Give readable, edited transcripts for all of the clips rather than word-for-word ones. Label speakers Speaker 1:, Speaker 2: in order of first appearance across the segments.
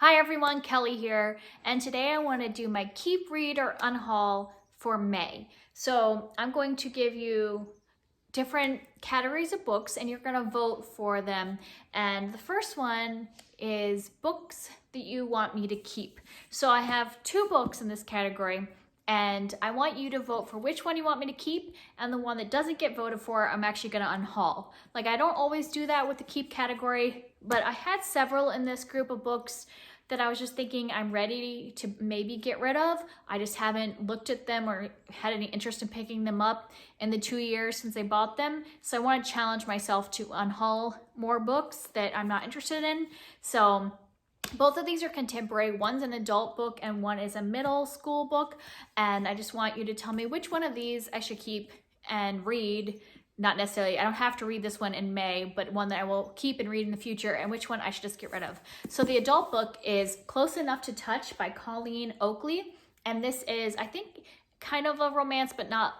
Speaker 1: Hi everyone, Kelly here, and today I want to do my keep, read, or unhaul for May. So I'm going to give you different categories of books and you're going to vote for them. And the first one is books that you want me to keep. So I have two books in this category and I want you to vote for which one you want me to keep, and the one that doesn't get voted for, I'm actually going to unhaul. Like, I don't always do that with the keep category, but I had several in this group of books that I was just thinking I'm ready to maybe get rid of. I just haven't looked at them or had any interest in picking them up in the 2 years since I bought them. So I want to challenge myself to unhaul more books that I'm not interested in. So both of these are contemporary. One's an adult book and one is a middle school book. And I just want you to tell me which one of these I should keep and read. Not necessarily, I don't have to read this one in May, but one that I will keep and read in the future, and which one I should just get rid of. So the adult book is Close Enough to Touch by Colleen Oakley. And this is, I think, kind of a romance, but not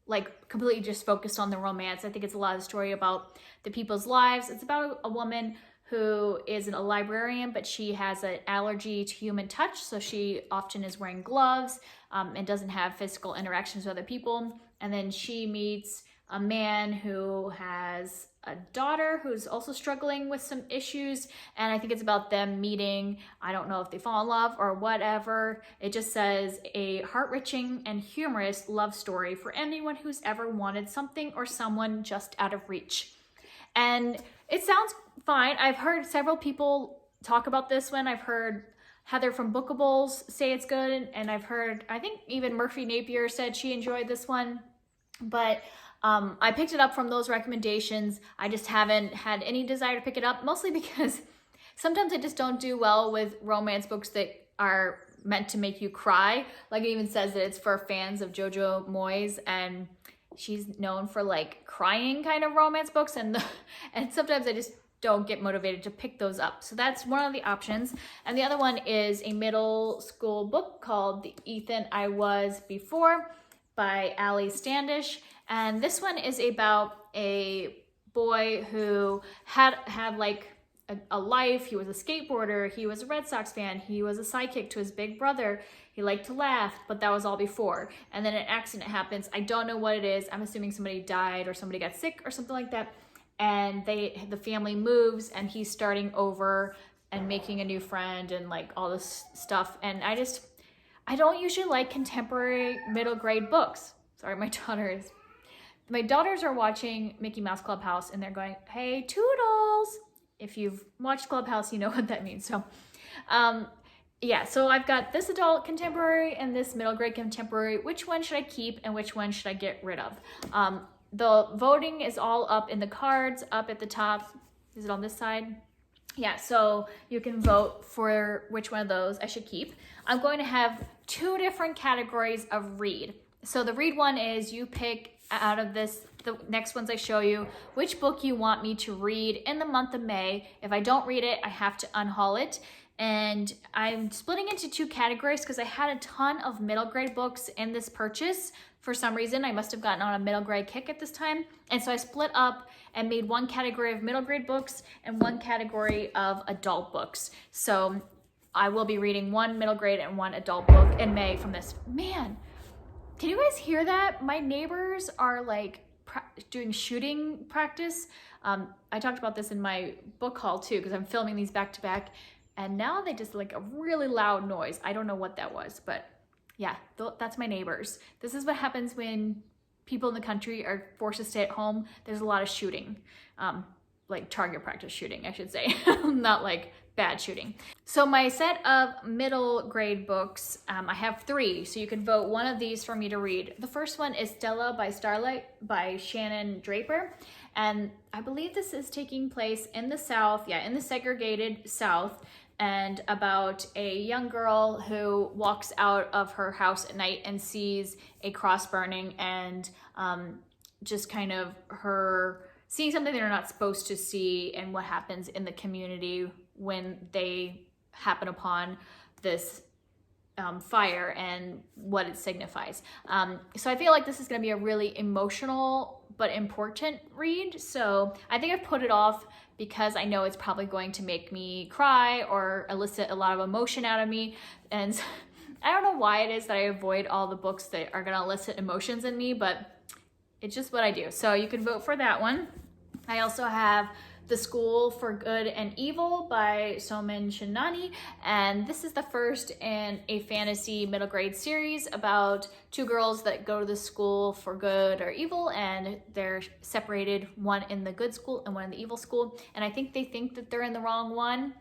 Speaker 1: like completely just focused on the romance. I think it's a lot of the story about the people's lives. It's about a woman who isn't a librarian, but she has an allergy to human touch. So she often is wearing gloves and doesn't have physical interactions with other people. And then she meets a man who has a daughter who's also struggling with some issues, and I think it's about them meeting. I don't know if they fall in love or whatever. It just says a heart-wrenching and humorous love story for anyone who's ever wanted something or someone just out of reach. And it sounds fine. I've heard several people talk about this one. I've heard Heather from Bookables say it's good, and I've heard, I think even Murphy Napier said she enjoyed this one. But I picked it up from those recommendations. I just haven't had any desire to pick it up, mostly because sometimes I just don't do well with romance books that are meant to make you cry. Like, it even says that it's for fans of Jojo Moyes, and she's known for like crying kind of romance books, and sometimes I just don't get motivated to pick those up. So that's one of the options. And the other one is a middle school book called The Ethan I Was Before by Ali Standish. And this one is about a boy who had like a life. He was a skateboarder, he was a Red Sox fan, he was a sidekick to his big brother, he liked to laugh, but that was all before. And then an accident happens. I don't know what it is. I'm assuming somebody died or somebody got sick or something like that. And the family moves and he's starting over and making a new friend and like all this stuff. And I don't usually like contemporary middle grade books. Sorry, my daughters are watching Mickey Mouse Clubhouse and they're going, "Hey, Toodles." If you've watched Clubhouse, you know what that means. So, yeah, so I've got this adult contemporary and this middle grade contemporary. Which one should I keep and which one should I get rid of? The voting is all up in the cards, up at the top. Is it on this side? Yeah, so you can vote for which one of those I should keep. I'm going to have two different categories of read. So the read one is you pick out of the next ones I show you, which book you want me to read in the month of May. If I don't read it, I have to unhaul it. And I'm splitting into two categories because I had a ton of middle grade books in this purchase. For some reason, I must have gotten on a middle grade kick at this time. And so I split up and made one category of middle grade books and one category of adult books. So I will be reading one middle grade and one adult book in May from this. Man, can you guys hear that? My neighbors are like doing shooting practice. I talked about this in my book haul too, because I'm filming these back to back. And now they just like a really loud noise. I don't know what that was, but yeah, that's my neighbors. This is what happens when people in the country are forced to stay at home. There's a lot of shooting, like target practice shooting, I should say, not like bad shooting. So my set of middle grade books, I have three, so you can vote one of these for me to read. The first one is Stella by Starlight by Shannon Draper. And I believe this is taking place in the South, in the segregated South, and about a young girl who walks out of her house at night and sees a cross burning, and just kind of her seeing something they're not supposed to see, and what happens in the community when they happen upon this fire and what it signifies. So I feel like this is going to be a really emotional but important read. So I think I've put it off because I know it's probably going to make me cry or elicit a lot of emotion out of me. And I don't know why it is that I avoid all the books that are going to elicit emotions in me, but it's just what I do. So you can vote for that one. I also have The School for Good and Evil by Soman Shinani, and this is the first in a fantasy middle grade series about two girls that go to the school for good or evil, and they're separated, one in the good school and one in the evil school, and I think they think that they're in the wrong one,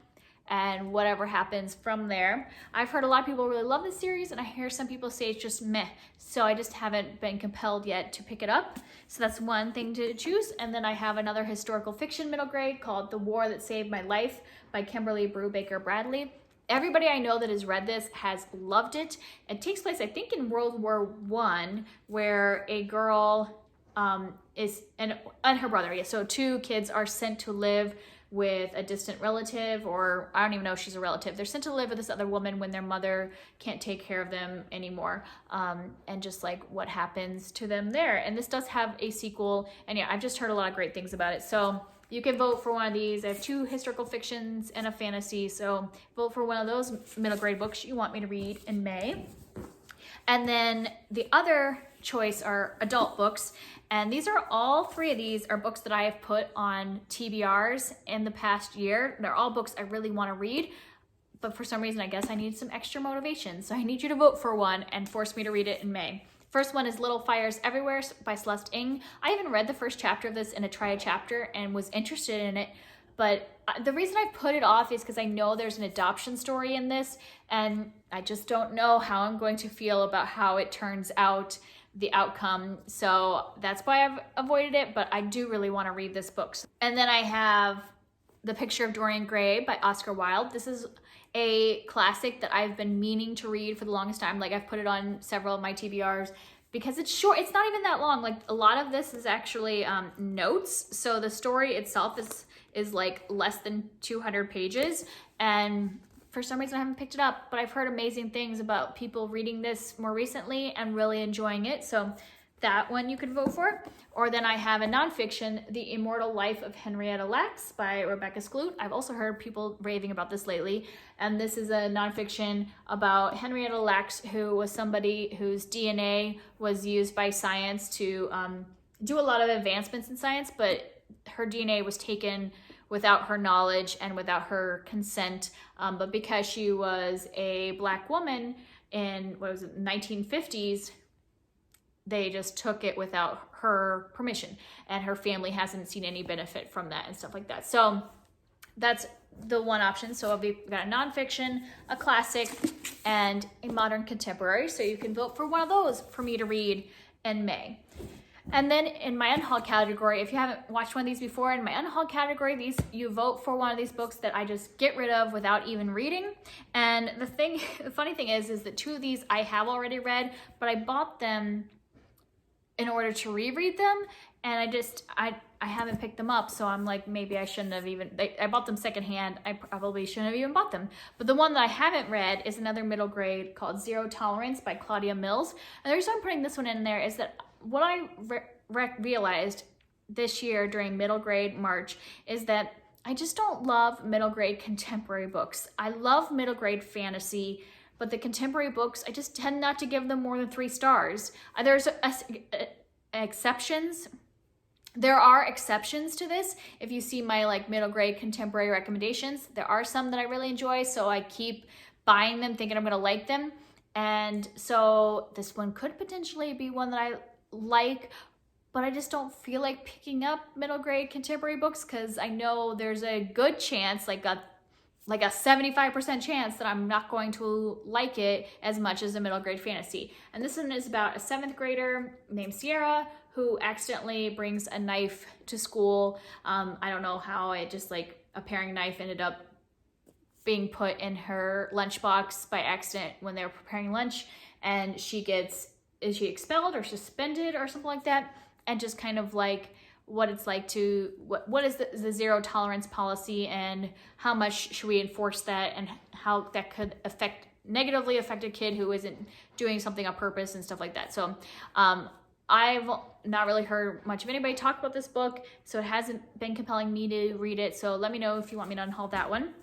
Speaker 1: and whatever happens from there. I've heard a lot of people really love this series, and I hear some people say it's just meh, so I just haven't been compelled yet to pick it up. So that's one thing to choose. And then I have another historical fiction middle grade called The War That Saved My Life by Kimberly Brubaker Bradley. Everybody I know that has read this has loved it. It takes place, I think, in World War I, where a girl and her brother, yeah, so two kids are sent to live with a distant relative, or I don't even know if she's a relative. They're sent to live with this other woman when their mother can't take care of them anymore, and just like what happens to them there. And this does have a sequel, and yeah, I've just heard a lot of great things about it. So you can vote for one of these. I have two historical fictions and a fantasy, so vote for one of those middle grade books you want me to read in May. And then the other choice are adult books. And these are all three of these are books that I have put on TBRs in the past year. They're all books I really want to read, but for some reason, I guess I need some extra motivation. So I need you to vote for one and force me to read it in May. First one is Little Fires Everywhere by Celeste Ng. I even read the first chapter of this in a triad chapter and was interested in it, but the reason I put it off is because I know there's an adoption story in this, and I just don't know how I'm going to feel about how it turns out, the outcome. So that's why I've avoided it, but I do really want to read this book. And then I have The Picture of Dorian Gray by Oscar Wilde. This is a classic that I've been meaning to read for the longest time. Like, I've put it on several of my TBRs because it's short. It's not even that long. Like, a lot of this is actually notes. So the story itself is like less than 200 pages. And for some reason I haven't picked it up, but I've heard amazing things about people reading this more recently and really enjoying it. So that one you could vote for. Or then I have a nonfiction, The Immortal Life of Henrietta Lacks by Rebecca Skloot. I've also heard people raving about this lately. And this is a nonfiction about Henrietta Lacks, who was somebody whose DNA was used by science to do a lot of advancements in science, but her DNA was taken without her knowledge and without her consent, but because she was a Black woman in, 1950s, they just took it without her permission, and her family hasn't seen any benefit from that and stuff like that. So that's the one option. So we've got a nonfiction, a classic, and a modern contemporary. So you can vote for one of those for me to read in May. And then in my Unhaul category, if you haven't watched one of these before, in my Unhaul category, you vote for one of these books that I just get rid of without even reading. And the funny thing is that two of these I have already read, but I bought them in order to reread them, and I haven't picked them up, so I'm like, maybe I shouldn't have even, I bought them secondhand, I probably shouldn't have even bought them. But the one that I haven't read is another middle grade called Zero Tolerance by Claudia Mills. And the reason I'm putting this one in there is that what I realized this year during middle grade March is that I just don't love middle grade contemporary books. I love middle grade fantasy, but the contemporary books, I just tend not to give them more than 3 stars. There's exceptions. There are exceptions to this. If you see my like middle grade contemporary recommendations, there are some that I really enjoy, so I keep buying them thinking I'm gonna like them. And so this one could potentially be one that I like, but I just don't feel like picking up middle grade contemporary books because I know there's a good chance, like a 75% chance that I'm not going to like it as much as a middle grade fantasy. And this one is about a 7th grader named Sierra who accidentally brings a knife to school. I don't know how it just like a paring knife ended up being put in her lunchbox by accident when they were preparing lunch, and is she expelled or suspended or something like that, and just kind of like what it's like to, what is the zero tolerance policy and how much should we enforce that and how that could affect negatively affected kid who isn't doing something on purpose and stuff like that. So I've not really heard much of anybody talk about this book, so it hasn't been compelling me to read it. So let me know if you want me to unhaul that one.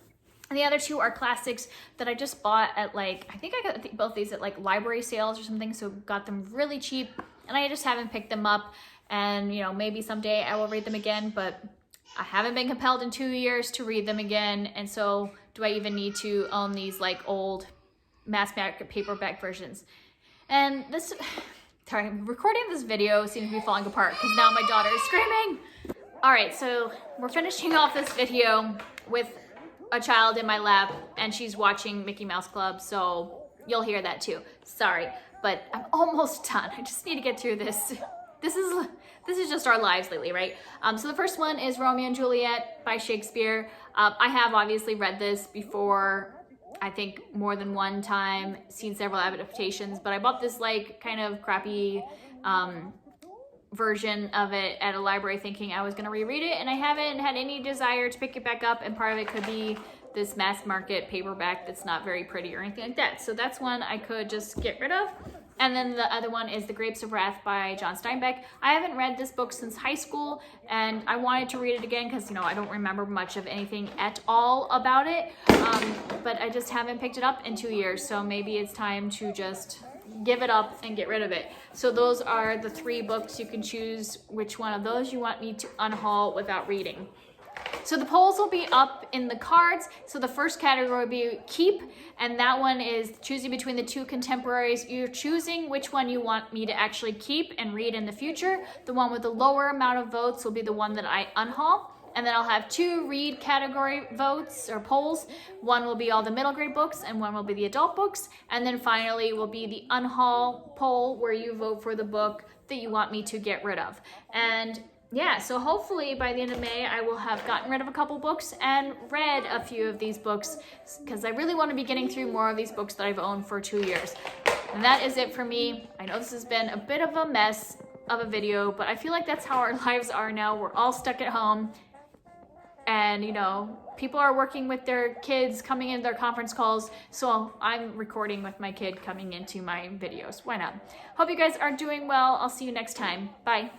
Speaker 1: And the other two are classics that I just bought at like, I think I got both these at like library sales or something, so got them really cheap, and I just haven't picked them up. And you know, maybe someday I will read them again, but I haven't been compelled in 2 years to read them again. And so do I even need to own these like old mass market paperback versions? And this, sorry, recording this video seems to be falling apart because now my daughter is screaming. All right, so we're finishing off this video with a child in my lap, and she's watching Mickey Mouse Club, so you'll hear that too. Sorry, but I'm almost done. I just need to get through this. This is just our lives lately, right? So the first one is Romeo and Juliet by Shakespeare. I have obviously read this before, I think more than one time, seen several adaptations, but I bought this like kind of crappy version of it at a library thinking I was going to reread it, and I haven't had any desire to pick it back up, and part of it could be this mass market paperback that's not very pretty or anything like that. So that's one I could just get rid of. And then the other one is The Grapes of Wrath by John Steinbeck. I haven't read this book since high school, and I wanted to read it again because, you know, I don't remember much of anything at all about it, but I just haven't picked it up in 2 years, so maybe it's time to just give it up and get rid of it. So those are the 3 books. You can choose which one of those you want me to unhaul without reading. So the polls will be up in the cards. So the first category will be keep, and that one is choosing between the 2 contemporaries. You're choosing which one you want me to actually keep and read in the future. The one with the lower amount of votes will be the one that I unhaul. And then I'll have 2 read category votes or polls. One will be all the middle grade books, and one will be the adult books. And then finally will be the unhaul poll, where you vote for the book that you want me to get rid of. And yeah, so hopefully by the end of May, I will have gotten rid of a couple books and read a few of these books, because I really want to be getting through more of these books that I've owned for 2 years. And that is it for me. I know this has been a bit of a mess of a video, but I feel like that's how our lives are now. We're all stuck at home. And, you know, people are working with their kids, coming in their conference calls. So I'm recording with my kid coming into my videos. Why not? Hope you guys are doing well. I'll see you next time. Bye.